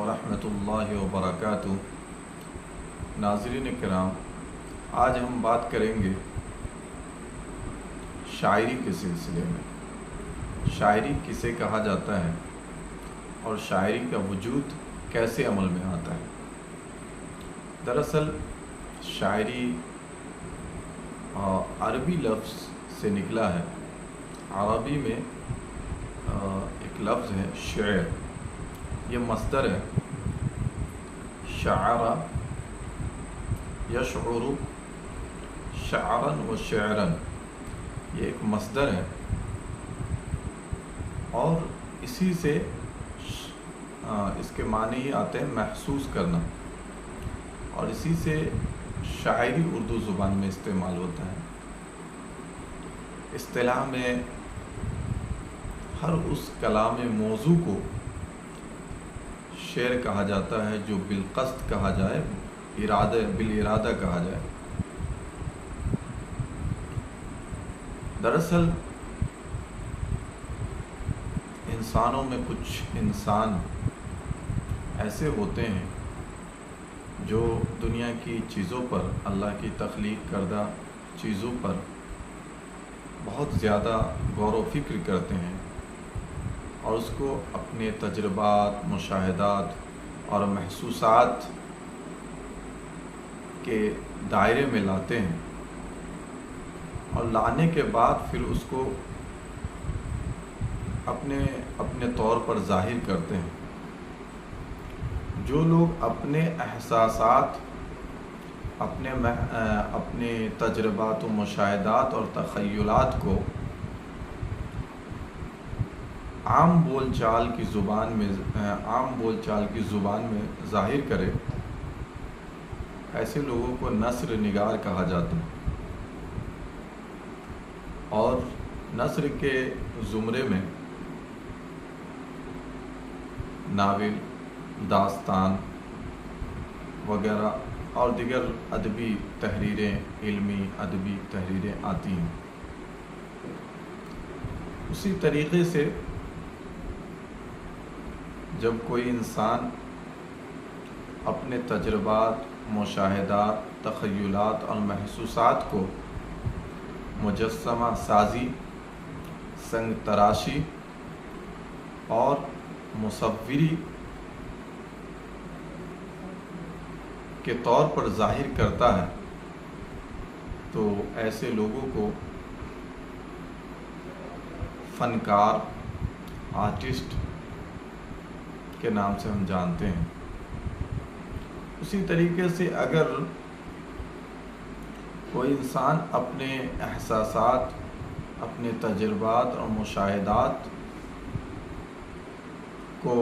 ورحمۃ اللہ وبرکاتہ۔ ناظرین کرام، آج ہم بات کریں گے شاعری کے سلسلے میں۔ شاعری کسے کہا جاتا ہے اور شاعری کا وجود کیسے عمل میں آتا ہے؟ دراصل شاعری عربی لفظ سے نکلا ہے۔ عربی میں ایک لفظ ہے شعر، یہ مصدر ہے شعر یشعر شعرا و شعرا، یہ ایک مصدر ہے اور اسی سے اس کے معنی ہی آتے ہیں محسوس کرنا، اور اسی سے شاعری اردو زبان میں استعمال ہوتا ہے۔ اصطلاح میں ہر اس کلام موضوع کو شعر کہا جاتا ہے جو بالقصد کہا جائے، بالارادہ کہا جائے۔ دراصل انسانوں میں کچھ انسان ایسے ہوتے ہیں جو دنیا کی چیزوں پر، اللہ کی تخلیق کردہ چیزوں پر بہت زیادہ غور و فکر کرتے ہیں اور اس کو اپنے تجربات، مشاہدات اور محسوسات کے دائرے میں لاتے ہیں، اور لانے کے بعد پھر اس کو اپنے طور پر ظاہر کرتے ہیں۔ جو لوگ اپنے احساسات، اپنے تجربات و مشاہدات اور تخیلات کو عام بول چال کی زبان میں ظاہر کرے، ایسے لوگوں کو نثر نگار کہا جاتا ہے۔ اور نثر کے زمرے میں ناول، داستان وغیرہ اور دیگر ادبی تحریریں، علمی ادبی تحریریں آتی ہیں۔ اسی طریقے سے جب کوئی انسان اپنے تجربات، مشاہدات، تخیلات اور محسوسات کو مجسمہ سازی، سنگ تراشی اور مصوری کے طور پر ظاہر کرتا ہے تو ایسے لوگوں کو فنکار، آرٹسٹ کے نام سے ہم جانتے ہیں۔ اسی طریقے سے اگر کوئی انسان اپنے احساسات، اپنے تجربات اور مشاہدات کو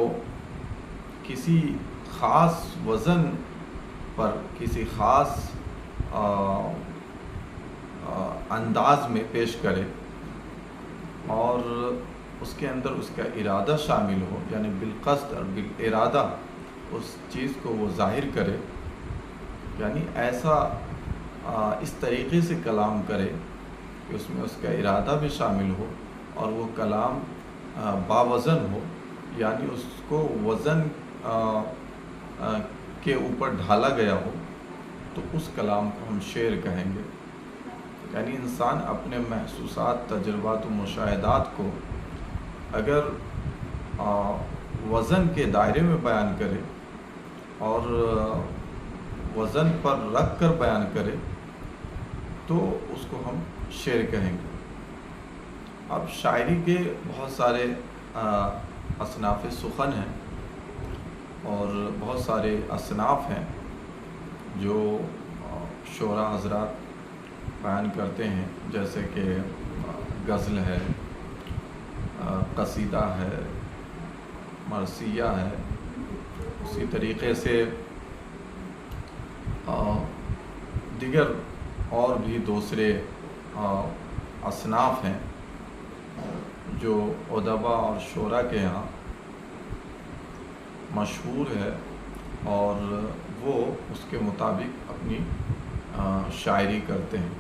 کسی خاص وزن پر، کسی خاص انداز میں پیش کرے اور اس کے اندر اس کا ارادہ شامل ہو، یعنی بالقصد اور بالارادہ اس چیز کو وہ ظاہر کرے، یعنی ایسا اس طریقے سے کلام کرے کہ اس میں اس کا ارادہ بھی شامل ہو اور وہ کلام باوزن ہو، یعنی اس کو وزن کے اوپر ڈھالا گیا ہو، تو اس کلام کو ہم شعر کہیں گے۔ یعنی انسان اپنے محسوسات، تجربات و مشاہدات کو اگر وزن کے دائرے میں بیان کرے اور وزن پر رکھ کر بیان کرے تو اس کو ہم شعر کہیں گے۔ اب شاعری کے بہت سارے اصناف سخن ہیں اور بہت سارے اصناف ہیں جو شعراء حضرات بیان کرتے ہیں، جیسے کہ غزل ہے، قصیدہ ہے، مرثیہ ہے۔ اسی طریقے سے دیگر اور بھی دوسرے اصناف ہیں جو ادباء اور شعراء کے یہاں مشہور ہے اور وہ اس کے مطابق اپنی شاعری کرتے ہیں۔